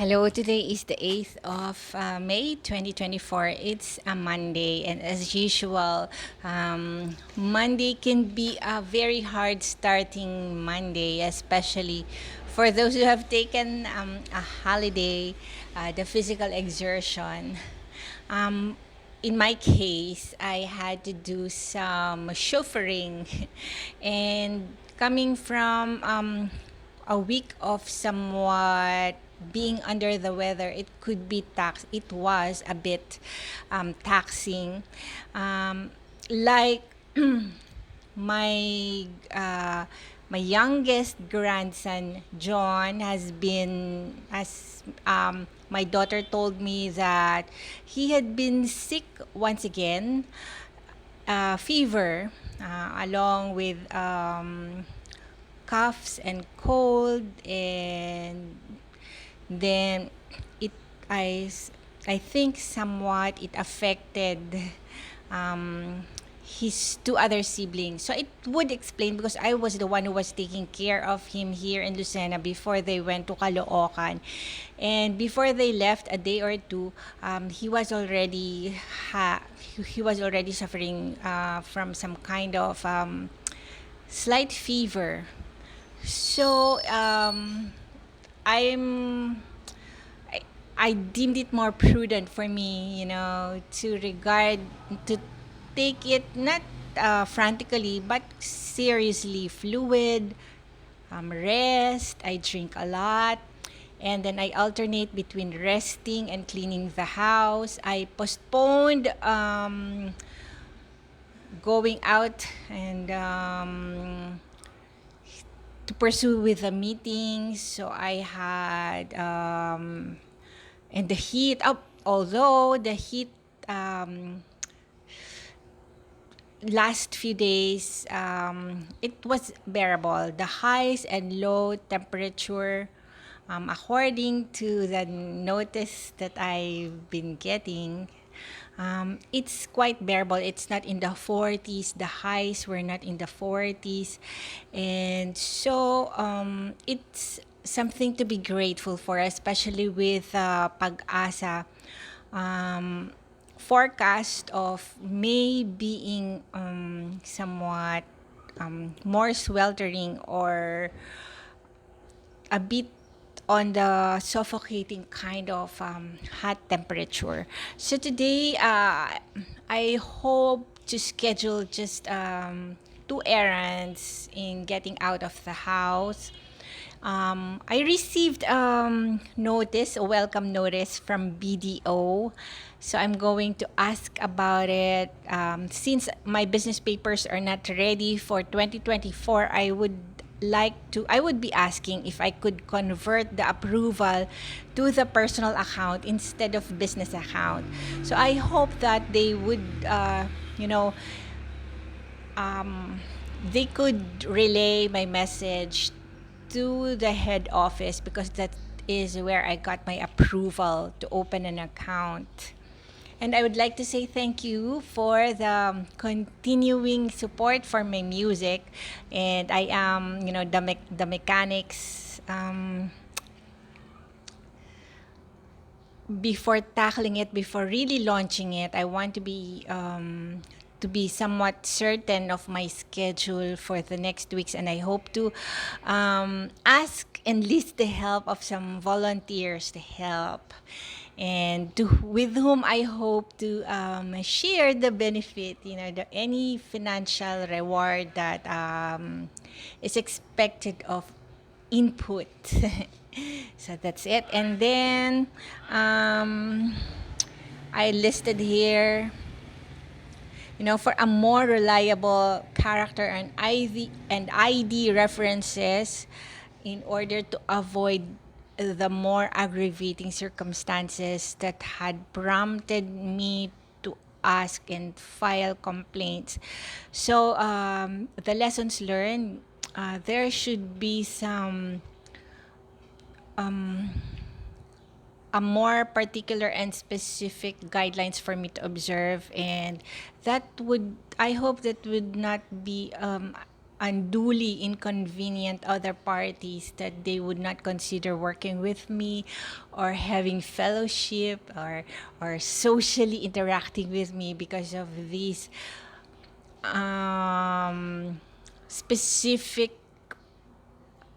Hello, today is the 8th of May 2024. It's a Monday, and as usual, Monday can be a very hard starting Monday, especially for those who have taken a holiday, the physical exertion. Um, in my case, I had to do some chauffeuring, and coming from a week of somewhat being under the weather, it could be it was a bit taxing. Like my uh, my youngest grandson John has been, as my daughter told me, that he had been sick once again, fever, along with coughs and cold, and then it I s- I think somewhat it affected um, his two other siblings. So it would explain, because I was the one who was taking care of him here in Lucena before they went to Caloocan. And before they left, a day or two, he was already he was already suffering from some kind of slight fever. So I'm I, I deemed it more prudent for me, to take it not frantically, but seriously, fluid, rest. I drink a lot. And then I alternate between resting and cleaning the house. I postponed going out and to pursue with the meetings. So I had and the heat up, although the heat um, last few days, it was bearable. The highs and low temperature, according to the notice that I've been getting, it's quite bearable. It's not in the 40s. The highs were not in the 40s. And so it's something to be grateful for, especially with Pag-asa forecast of May being somewhat more sweltering, or a bit on the suffocating kind of hot temperature. So today, I hope to schedule just two errands in getting out of the house. I received a welcome notice from BDO. So I'm going to ask about it. Since my business papers are not ready for 2024, I would be asking if I could convert the approval to the personal account instead of business account. So I hope that they would, you know, they could relay my message to the head office, because that is where I got my approval to open an account. And I would like to say thank you for the continuing support for my music. And I am, the mechanics. Before tackling it, before really launching it, I want to be somewhat certain of my schedule for the next weeks, and I hope to ask and enlist the help of some volunteers to help, and with whom I hope to share the benefit, any financial reward that is expected of input. So that's it. And then I listed here, for a more reliable character and ID references, in order to avoid the more aggravating circumstances that had prompted me to ask and file complaints. So the lessons learned, there should be some a more particular and specific guidelines for me to observe, and that would I hope that would not be unduly inconvenient other parties that they would not consider working with me or having fellowship or socially interacting with me because of these specific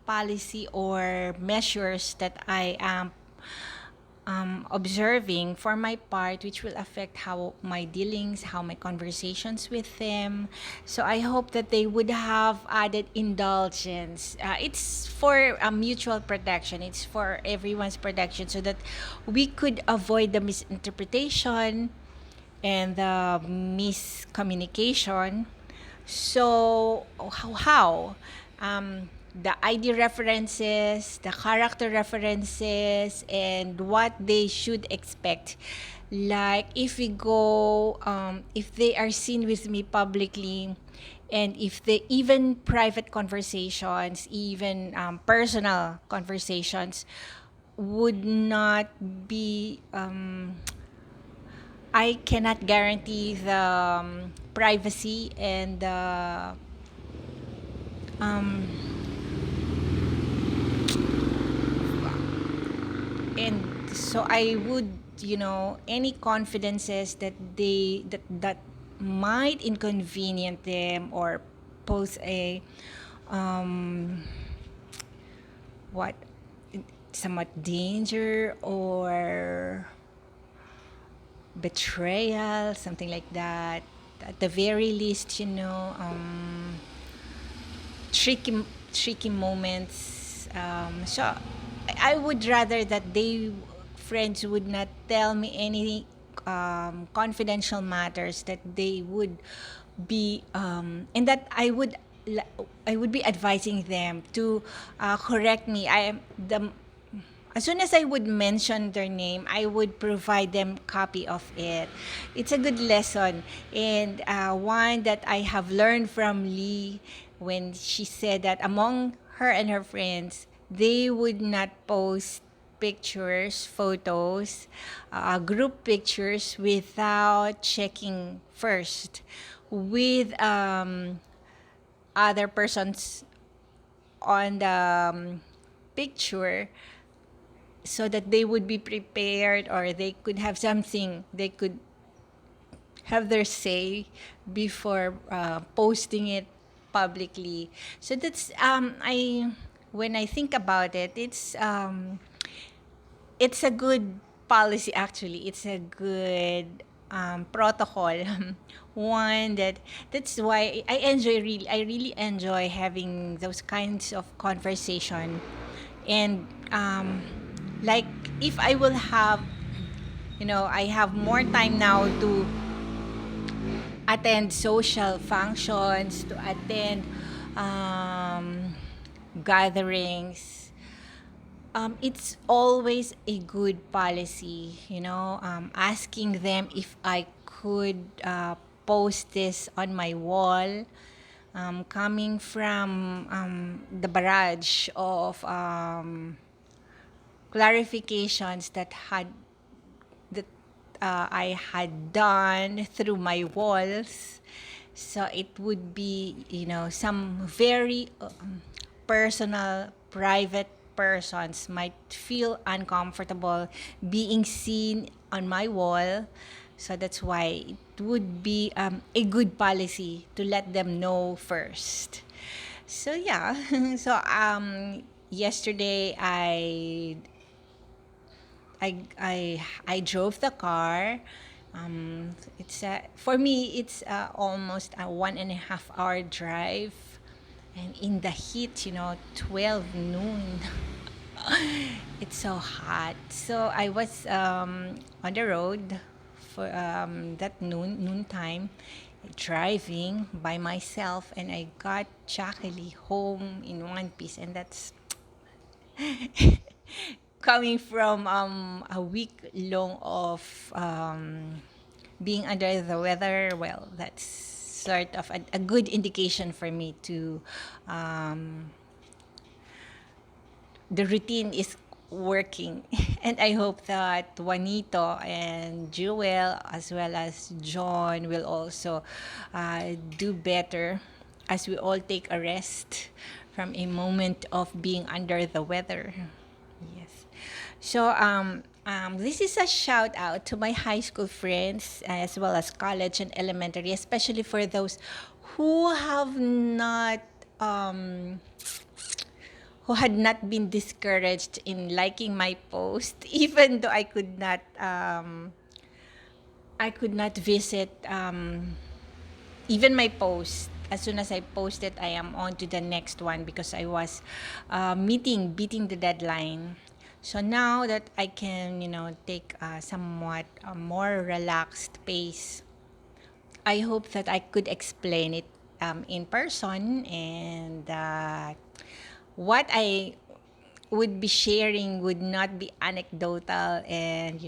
policy or measures that I am observing for my part, which will affect how my dealings, how my conversations with them. So I hope that they would have added indulgence. It's for mutual protection. It's for everyone's protection, so that we could avoid the misinterpretation and the miscommunication. So how? The ID references, the character references, and what they should expect. Like if we go, if they are seen with me publicly, and if they even private conversations, even personal conversations, would not be I cannot guarantee the privacy and the um, and so I would, any confidences that that might inconvenient them or pose a um, what somewhat danger or betrayal, something like that. At the very least, tricky moments. So I would rather that they friends would not tell me any confidential matters that they would be and that I would be advising them to correct me. I am the As soon as I would mention their name, I would provide them copy of it. It's a good lesson, and one that I have learned from Lee when she said that among her and her friends, they would not post pictures, photos, group pictures without checking first with other persons on the picture, so that they would be prepared or they could have something, they could have their say before posting it publicly. So that's I when I think about it, it's a good policy. Actually, it's a good protocol. One that's why I really enjoy having those kinds of conversation. And like if I will have, I have more time now to attend social functions, to attend gatherings. It's always a good policy, asking them if I could post this on my wall, coming from the barrage of clarifications that I had done through my walls. So it would be, some very personal, private persons might feel uncomfortable being seen on my wall. So that's why it would be a good policy to let them know first. So yeah, so yesterday I drove the car. For me it's almost a 1.5 hour drive, and in the heat, 12 noon. It's so hot. So I was on the road for that noon time, driving by myself, and I got Jackie home in one piece, and that's coming from a week long of being under the weather. Well, that's sort of a good indication for me to the routine is working. And I hope that Juanito and Jewel as well as John will also do better as we all take a rest from a moment of being under the weather. Yes. So this is a shout out to my high school friends as well as college and elementary, especially for those who have not um, who had not been discouraged in liking my post, even though I could not visit even my post. As soon as I post it, I am on to the next one because I was beating the deadline. So now that I can, take a somewhat more relaxed pace, I hope that I could explain it in person, and that what I would be sharing would not be anecdotal and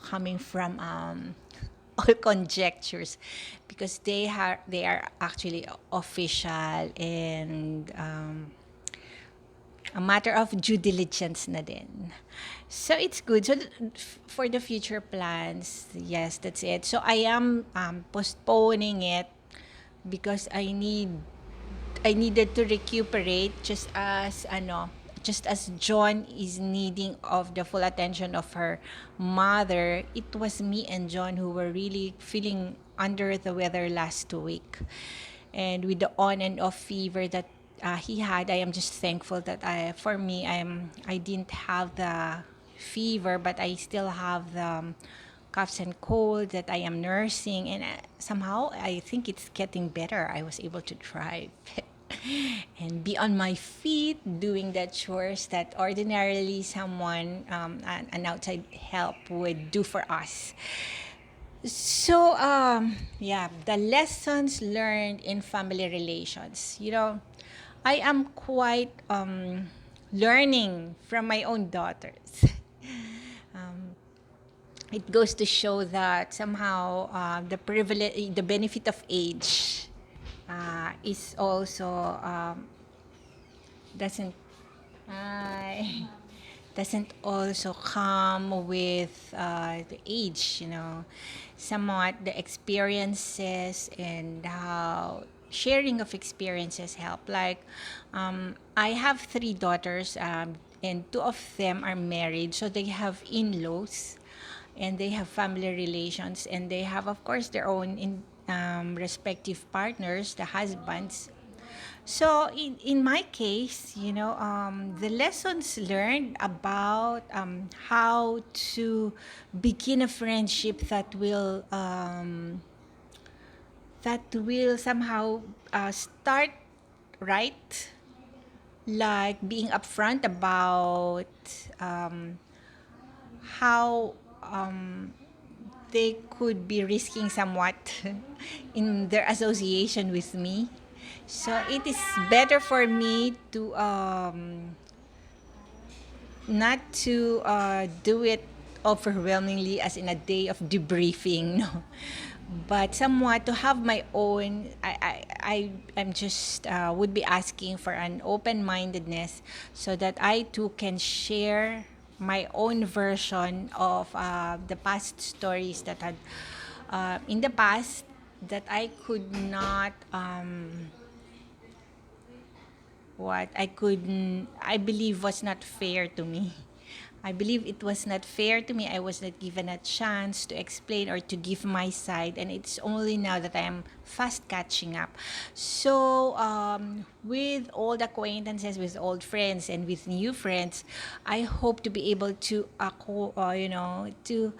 coming from all conjectures, because they are actually official and a matter of due diligence na din. So it's good. So for the future plans, yes, that's it. So I am postponing it because I needed to recuperate, just as John is needing of the full attention of her mother. It was me and John who were really feeling under the weather last week. And with the on and off fever that he had, I am just thankful that I didn't have the fever, but I still have the coughs and cold that I am nursing, and somehow I think it's getting better. I was able to drive and be on my feet doing the chores that ordinarily someone, an outside help, would do for us. So, yeah, the lessons learned in family relations. I am quite learning from my own daughters. It goes to show that somehow the benefit of age is also doesn't I doesn't also come with the age, somewhat the experiences and how sharing of experiences help. Like, I have three daughters, and two of them are married, so they have in-laws and they have family relations, and they have, of course, their own respective partners, the husbands. So in my case, the lessons learned about how to begin a friendship that will somehow start right, like being upfront about how they could be risking somewhat in their association with me. So it is better for me to not to do it overwhelmingly as in a day of debriefing, no. But somewhat to have my own. I'm just would be asking for an open-mindedness so that I too can share my own version of the past stories that had in the past that I could not what I couldn't I believe was not fair to me. I believe it was not fair to me. I was not given a chance to explain or to give my side, and it's only now that I am fast catching up. So, with old acquaintances, with old friends, and with new friends, I hope to be able to, to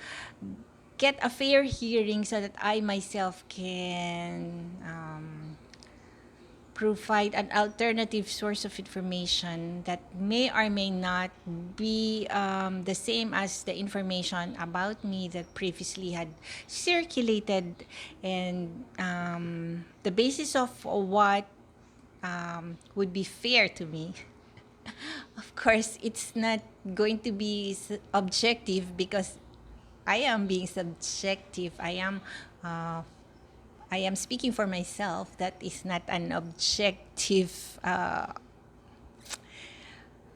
get a fair hearing so that I myself can provide an alternative source of information that may or may not be the same as the information about me that previously had circulated, and the basis of what would be fair to me. Of course, it's not going to be objective because I am being subjective. Uh, I am speaking for myself. That is not an objective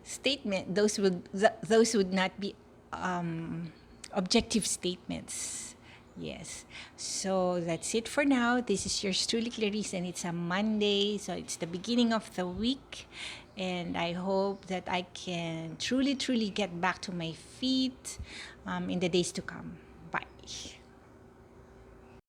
statement. Those would not be objective statements. Yes. So that's it for now. This is yours truly, Clarice, and it's a Monday. So it's the beginning of the week. And I hope that I can truly, truly get back to my feet in the days to come. Bye.